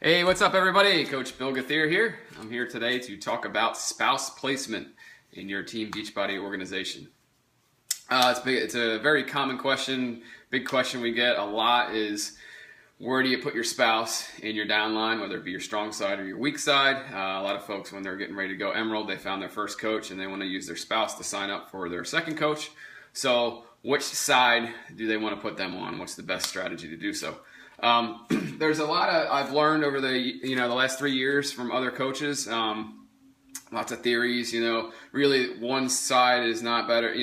Hey, what's up everybody? Coach Bill Guthier here. I'm here today to talk about spouse placement in your Team Beachbody organization. It's a very common question, big question we get a lot is, where do you put your spouse in your downline, whether it be your strong side or your weak side? A lot of folks, when they're getting ready to go Emerald, they found their first coach and they want to use their spouse to sign up for their second coach. So which side do they want to put them on? What's the best strategy to do so? There's a lot I've learned over the last 3 years from other coaches. Lots of theories. Really one side is not better.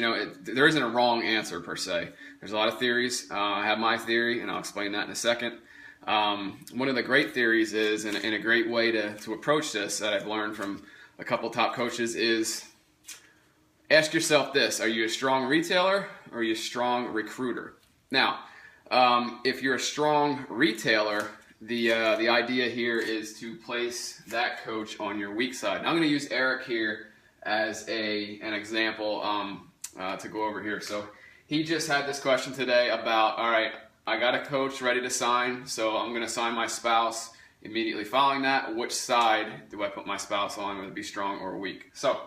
There isn't a wrong answer per se. There's a lot of theories. I have my theory, and I'll explain that in a second. One of the great theories is, and a great way to approach this that I've learned from a couple top coaches is, ask yourself this: are you a strong retailer or are you a strong recruiter? Now, if you're a strong retailer, the idea here is to place that coach on your weak side. Now, I'm going to use Eric here as an example to go over here. So he just had this question today about, all right, I got a coach ready to sign, so I'm going to sign my spouse immediately following that. Which side do I put my spouse on, whether it be strong or weak? So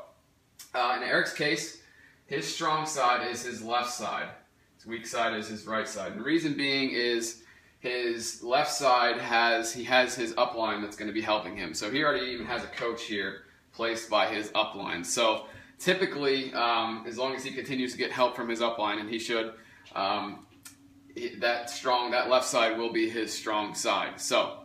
in Eric's case, his strong side is his left side. His weak side is his right side. And the reason being is his left side has his upline that's going to be helping him. So he already even has a coach here placed by his upline. So typically, as long as he continues to get help from his upline, and he should, that left side will be his strong side. So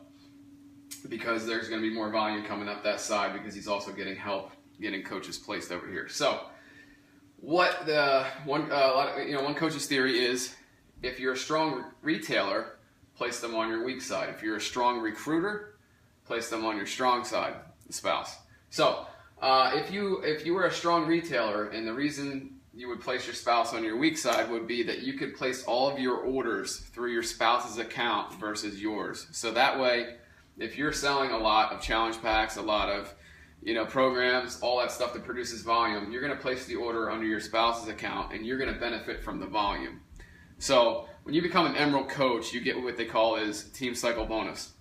because there's going to be more volume coming up that side because he's also getting help getting coaches placed over here. So what one coach's theory is, if you're a strong retailer, place them on your weak side. If you're a strong recruiter, place them on your strong side, the spouse. So if you were a strong retailer, and the reason you would place your spouse on your weak side would be that you could place all of your orders through your spouse's account versus yours. So that way, if you're selling a lot of challenge packs, a lot of programs, all that stuff that produces volume, you're going to place the order under your spouse's account and you're going to benefit from the volume. So when you become an Emerald coach, you get what they call is team cycle bonus.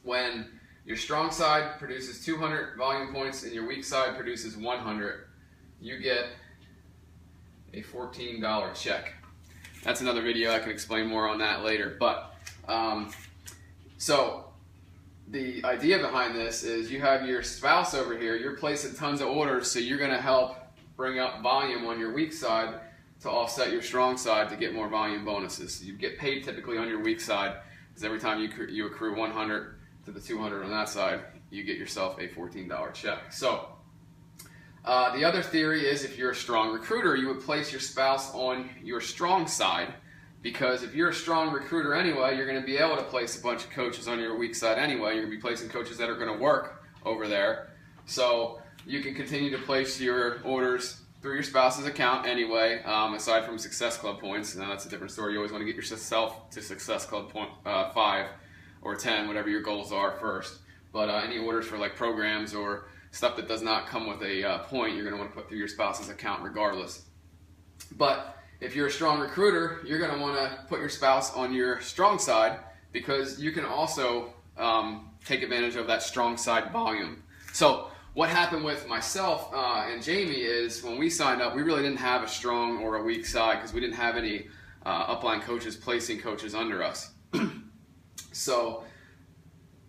When your strong side produces 200 volume points and your weak side produces 100, you get a $14 check. That's another video. I can explain more on that later. But so the idea behind this is, you have your spouse over here, you're placing tons of orders, so you're going to help bring up volume on your weak side to offset your strong side to get more volume bonuses. So you get paid typically on your weak side, because every time you accrue 100 to the 200 on that side, you get yourself a $14 check. So the other theory is, if you're a strong recruiter, you would place your spouse on your strong side, because if you're a strong recruiter anyway, you're going to be able to place a bunch of coaches on your weak side anyway. You're going to be placing coaches that are going to work over there. So you can continue to place your orders through your spouse's account anyway, aside from Success Club points. Now that's a different story. You always want to get yourself to Success Club 5 or 10, whatever your goals are first. But any orders for like programs or stuff that does not come with a point, you're going to want to put through your spouse's account regardless. But if you're a strong recruiter, you're going to want to put your spouse on your strong side, because you can also take advantage of that strong side volume. So what happened with myself and Jamie is, when we signed up, we really didn't have a strong or a weak side, because we didn't have any upline coaches placing coaches under us. So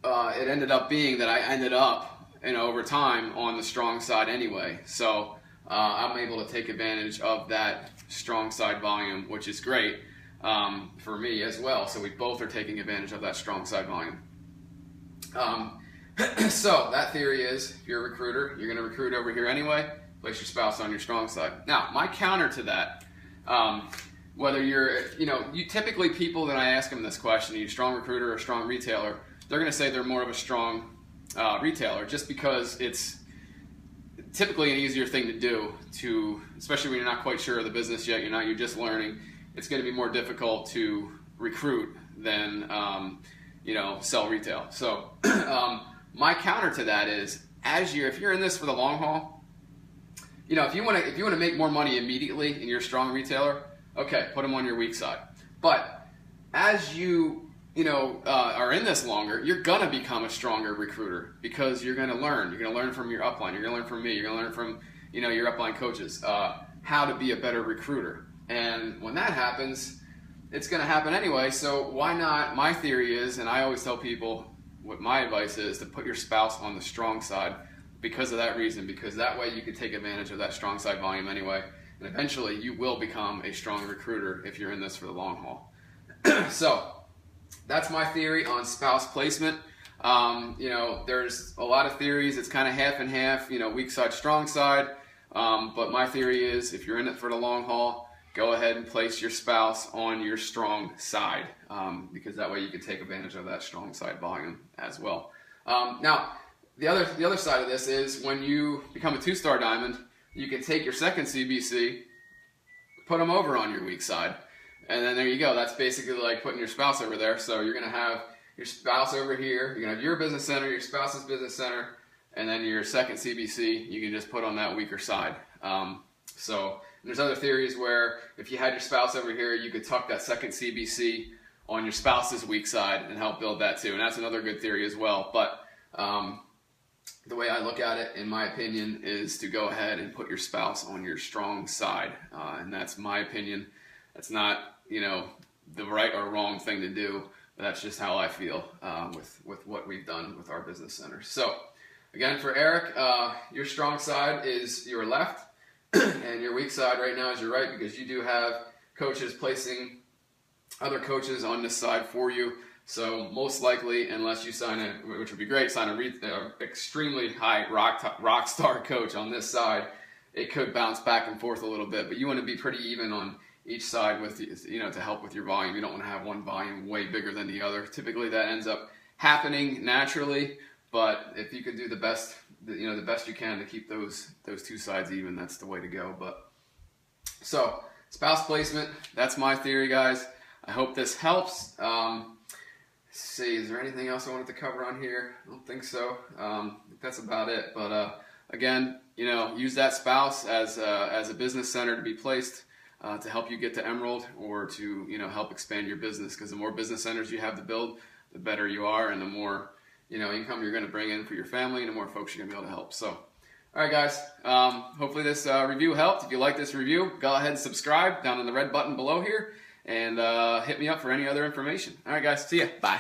it ended up being that I ended up, over time, on the strong side anyway. So I'm able to take advantage of that strong side volume, which is great for me as well. So we both are taking advantage of that strong side volume. So that theory is, if you're a recruiter, you're going to recruit over here anyway, place your spouse on your strong side. Now, my counter to that, whether you're, you typically, people that I ask them this question, are you a strong recruiter or a strong retailer, they're going to say they're more of a strong retailer, just because it's typically an easier thing to do, especially when you're not quite sure of the business yet, you're just learning. It's going to be more difficult to recruit than sell retail. So my counter to that is, if you're in this for the long haul, if you want to make more money immediately and you're a strong retailer, okay, put them on your weak side. But as you are in this longer, you're going to become a stronger recruiter because you're going to learn. You're going to learn from your upline. You're going to learn from me. You're going to learn from, your upline coaches, how to be a better recruiter. And when that happens, it's going to happen anyway. So why not? My theory is, and I always tell people what my advice is, to put your spouse on the strong side because of that reason, because that way you can take advantage of that strong side volume anyway. And eventually you will become a strong recruiter if you're in this for the long haul. So that's my theory on spouse placement. There's a lot of theories. It's kind of half and half, weak side, strong side. But my theory is, if you're in it for the long haul, go ahead and place your spouse on your strong side, because that way you can take advantage of that strong side volume as well. Now, the other side of this is when you become a 2-star diamond, you can take your second CBC, put them over on your weak side. And then there you go. That's basically like putting your spouse over there. So you're going to have your spouse over here. You're going to have your business center, your spouse's business center, and then your second CBC, you can just put on that weaker side. So there's other theories where if you had your spouse over here, you could tuck that second CBC on your spouse's weak side and help build that too. And that's another good theory as well. But the way I look at it, in my opinion, is to go ahead and put your spouse on your strong side. And that's my opinion. That's not, the right or wrong thing to do, but that's just how I feel with what we've done with our business centers. So again, for Eric, your strong side is your left, and your weak side right now is your right, because you do have coaches placing other coaches on this side for you. So most likely, unless you sign which would be great, sign a extremely high rock star coach on this side, it could bounce back and forth a little bit. But you want to be pretty even on each side with, to help with your volume. You don't want to have one volume way bigger than the other. Typically that ends up happening naturally, but if you can do the best you can to keep those two sides even, that's the way to go. But so spouse placement, that's my theory, guys. I hope this helps. Let's see, is there anything else I wanted to cover on here? I don't think so. I think that's about it. But again, use that spouse as a business center to be placed to help you get to Emerald, or to help expand your business, because the more business centers you have to build, the better you are, and the more income you're going to bring in for your family, and the more folks you're going to be able to help. So, all right, guys, hopefully this review helped. If you like this review, go ahead and subscribe down in the red button below here, and hit me up for any other information. All right, guys, see ya. Bye.